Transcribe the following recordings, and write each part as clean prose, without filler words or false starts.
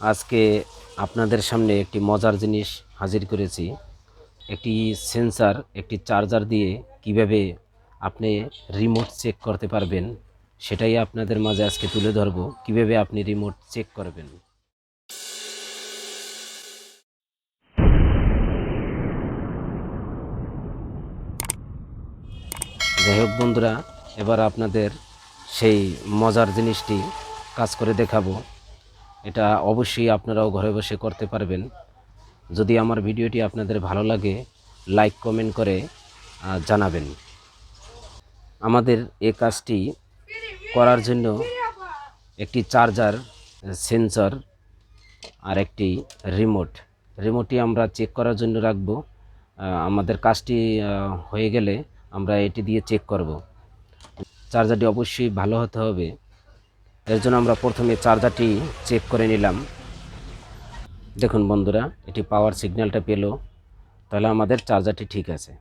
আজকে আপনাদের সামনে একটি মজার জিনিস হাজির করেছি। একটি সেন্সর, একটি চার্জার দিয়ে কিভাবে আপনি রিমোট চেক করতে পারবেন সেটাই আপনাদের মাঝে আজকে তুলে ধরব। কিভাবে আপনি রিমোট চেক করবেন। যাই হোক বন্ধুরা, এবার আপনাদের সেই মজার জিনিসটি কাজ করে দেখাবো। এটা অবশ্যই আপনারাও ঘরে বসে করতে পারবেন। যদি আমার ভিডিওটি আপনাদের ভালো লাগে, লাইক কমেন্ট করে জানাবেন। আমাদের এই কাজটি করার জন্য একটি চার্জার, সেন্সর আর একটি রিমোটটি আমরা চেক করার জন্য রাখব। আমাদের কাজটি হয়ে গেলে আমরা এটি দিয়ে চেক করব। চার্জারটি অবশ্যই ভালো হতে হবে। এর জন্য আমরা প্রথমে চার্জারটি চেক করে নিলাম। দেখুন বন্ধুরা, এটি পাওয়ার সিগন্যালটা পেল, তাহলে আমাদের চার্জারটি ঠিক আছে।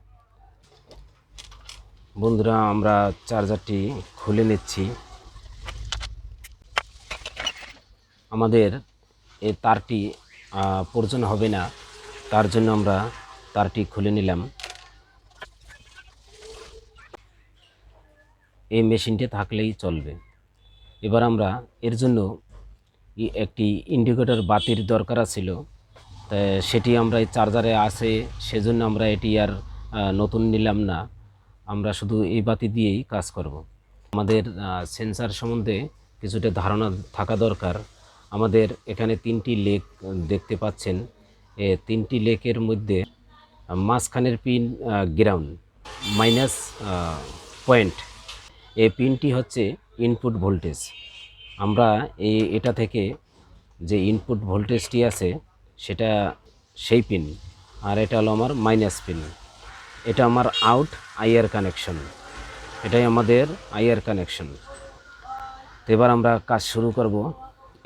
বন্ধুরা, আমরা চার্জারটি খুলে নিচ্ছি। আমাদের এই তারটি প্রয়োজন হবে না, তার জন্য আমরা তারটি খুলে নিলাম। এই মেশিনটি থাকলেই চলবে। এবার আমরা এর জন্য একটি ইন্ডিকেটর বাতির দরকার ছিল, সেটি আমরা এই চার্জারে আছে, সেজন্য আমরা এটি আর নতুন নিলাম না। আমরা শুধু এই বাতি দিয়েই কাজ করব। আমাদের সেন্সার সম্বন্ধে কিছুটা ধারণা থাকা দরকার। আমাদের এখানে 3টি লেগ দেখতে পাচ্ছেন। এই 3টি লেগের মধ্যে মাঝখানের পিন গ্রাউন্ড মাইনাস পয়েন্ট, এই পিনটি হচ্ছে ইনপুট ভোল্টেজ। আমরা এটা থেকে যে ইনপুট ভোল্টেজটি আছে সেটা সেই পিন, আর এটা হলো আমার মাইনাস পিন। এটা আমার আউট আইআর কানেকশন, এটাই আমাদের আইআর কানেকশন। তো এবার আমরা কাজ শুরু করব।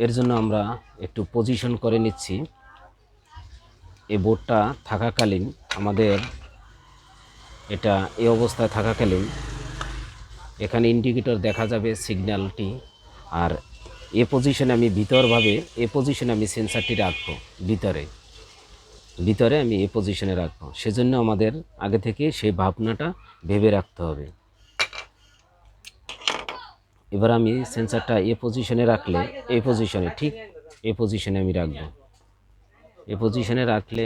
এর জন্য আমরা একটু পজিশন করে নিচ্ছি। এই বোর্ডটা থাকাকালীন আমাদের এটা এই অবস্থায় থাকাকালীন এখানে ইন্ডিকেটর দেখা যাবে সিগন্যালটি, আর এ পজিশনে আমি পজিশনে আমি সেন্সারটি রাখবো। ভিতরে আমি এই পজিশনে রাখবো। সেজন্য আমাদের আগে থেকে সেই ভাবনাটা ভেবে রাখতে হবে। এবার আমি সেন্সারটা এ পজিশনে রাখলে, এই পজিশনে ঠিক এই পজিশনে আমি রাখবো। এই পজিশনে রাখলে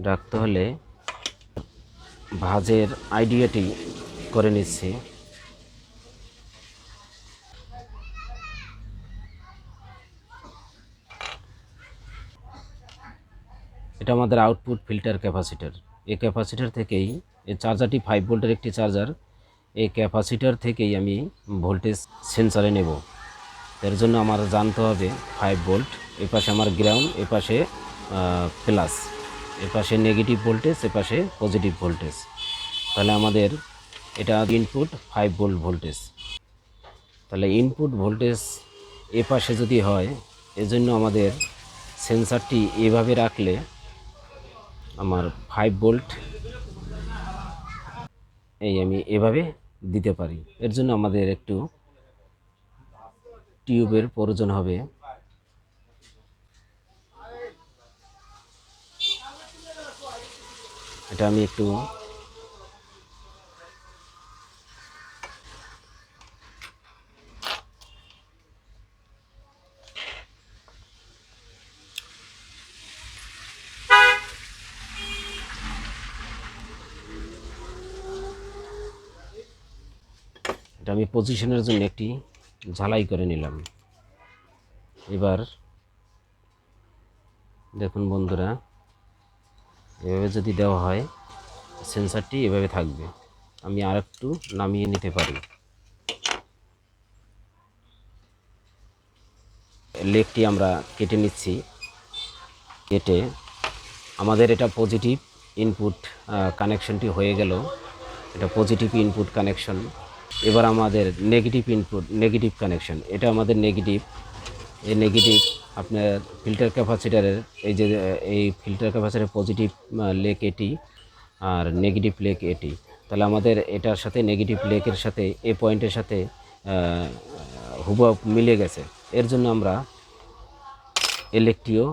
রাখতে হলে ভাঁজের আইডিয়াটি করে নিচ্ছি। এটা আমাদের আউটপুট ফিল্টার ক্যাপাসিটর। এই ক্যাপাসিটর থেকেই, এই চার্জারটি 5 ভোল্টের একটি চার্জার, এই ক্যাপাসিটর থেকেই আমি ভোল্টেজ সেন্সারে নেব। এর জন্য আমার জানতে হবে 5 ভোল্ট, এপাশে আমার গ্রাউন্ড, এপাশে প্লাস, এপাশে নেগেটিভ ভোল্টেজ, এপাশে পজিটিভ ভোল্টেজ। তাহলে আমাদের এটা ইনপুট 5 ভোল্ট ভোল্টেজ। তাহলে ইনপুট ভোল্টেজ এপাশে যদি হয়, এজন্য আমাদের সেন্সারটি এভাবে রাখলে আমার 5 ভোল্ট আমি এভাবে দিতে পারি। এর জন্য আমাদের একটু টিউবের প্রয়োজন হবে। এটা আমি একটু পজিশনের জন্য একটি ঝালাই করে নিলাম। এবার দেখুন বন্ধুরা, এভাবে যদি দেওয়া হয় সেন্সারটি এভাবে থাকবে। আমি আর একটু নামিয়ে নিতে পারি। লেগটি আমরা কেটে নিচ্ছি। কেটে আমাদের এটা পজিটিভ ইনপুট কানেকশনটি হয়ে গেল। এটা পজিটিভ ইনপুট কানেকশন। এবার আমাদের নেগেটিভ কানেকশন, এটা আমাদের নেগেটিভ। এই নেগেটিভ আপনার ফিল্টার ক্যাপাসিটারের, এই ফিল্টার ক্যাপাসিটারের পজিটিভ লেগ এটি, আর নেগেটিভ লেগ এটি। তাহলে আমাদের এটার সাথে নেগেটিভ লেগের সাথে এ পয়েন্টের সাথে হুবহু মিলে গেছে। এর জন্য আমরা এই লেগটিও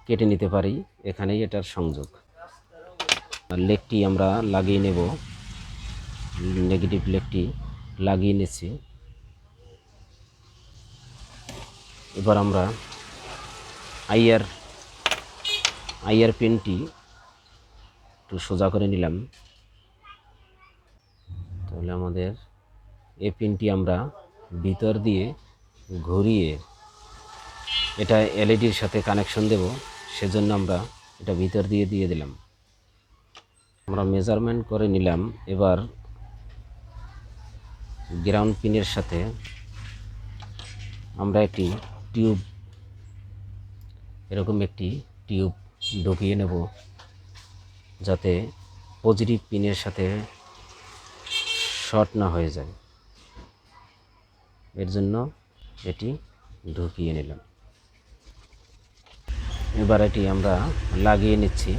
কেটে নিতে পারি, এখানেই এটার সংযোগ। লেগটি আমরা লাগিয়ে নেব, নেগেটিভ লেগটি লাগিয়ে নিচ্ছি। এবার আমরা আইআর পিনটি একটু সোজা করে নিলাম। তাহলে আমাদের এই পিনটি আমরা ভিতর দিয়ে ঘুরিয়ে এটা এলইডির সাথে কানেকশন দেব, সেজন্য আমরা এটা ভিতর দিয়ে দিলাম। আমরা মেজারমেন্ট করে নিলাম। এবার গ্রাউন্ড পিনের সাথে আমরা একটি টিউব, এরকম একটি টিউব ঢুকিয়ে নেব, যাতে পজিটিভ পিনের সাথে শর্ট না হয়ে যায়। এর জন্য এটি ঢুকিয়ে নিলাম। এবার এটি আমরা লাগিয়ে নিচ্ছি।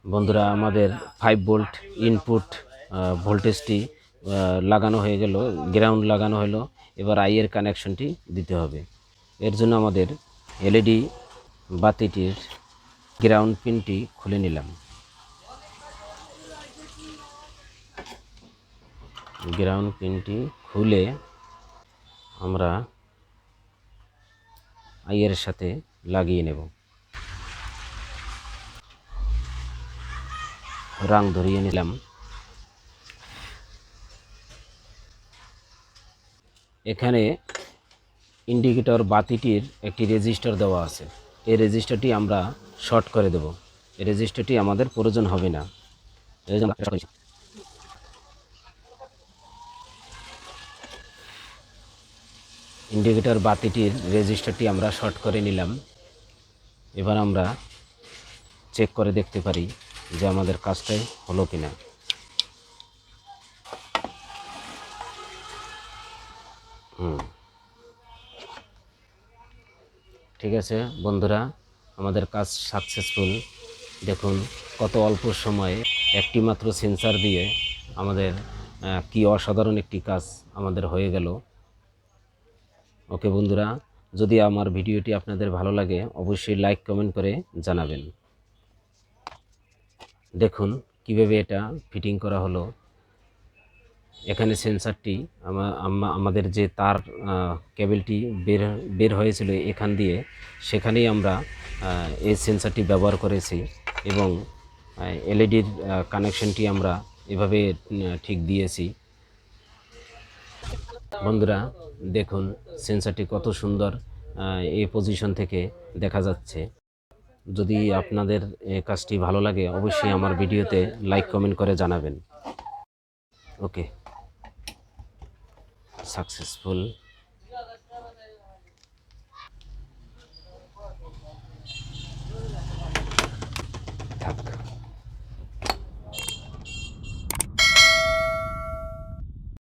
বন্ধুরা, আমাদের 5 ভোল্ট ইনপুট ভোল্টেজটি লাগানো হয়ে গেল, গ্রাউন্ড লাগানো হলো। এবার আইয়ের কানেকশনটি দিতে হবে। এর জন্য আমাদের এলইডি বাতিটির গ্রাউন্ড পিনটি খুলে নিলাম। গ্রাউন্ড পিনটি খুলে আমরা আইয়ের সাথে লাগিয়ে নেব। রাং ধরিয়ে নিলাম। এখানে ইন্ডিকেটর বাতিটির একটি রেজিস্টার দেওয়া আছে। এই রেজিস্টারটি আমরা শর্ট করে দেব। এই রেজিস্টারটি আমাদের প্রয়োজন হবে না। ইন্ডিকেটর বাতিটির রেজিস্টারটি আমরা শর্ট করে নিলাম। এবার আমরা চেক করে দেখতে পারি যে আমাদের কাজটাই হলো কিনা। ঠিক আছে বন্ধুরা, আমাদের কাজ সাকসেসফুল। দেখুন কত অল্প সময়ে একটি মাত্র সেন্সার দিয়ে আমাদের কি অসাধারণ একটি কাজ আমাদের হয়ে গেল। ওকে বন্ধুরা, যদি আমার ভিডিওটি আপনাদের ভালো লাগে অবশ্যই লাইক কমেন্ট করে জানাবেন। দেখুন কিভাবে এটা ফিটিং করা হলো। এখানে সেন্সারটি আমাদের যে তার কেবলটি বের হয়েছিল এখান দিয়ে, সেখানেই আমরা এই সেন্সারটি ব্যবহার করেছি এবং এলইডির কানেকশনটি আমরা এভাবে ঠিক দিয়েছি। বন্ধুরা দেখুন সেন্সারটি কত সুন্দর এই পজিশন থেকে দেখা যাচ্ছে। যদি আপনাদের এই কাজটি ভালো লাগে অবশ্যই আমার ভিডিওতে লাইক কমেন্ট করে জানাবেন। ওকে, সাকসেসফুল।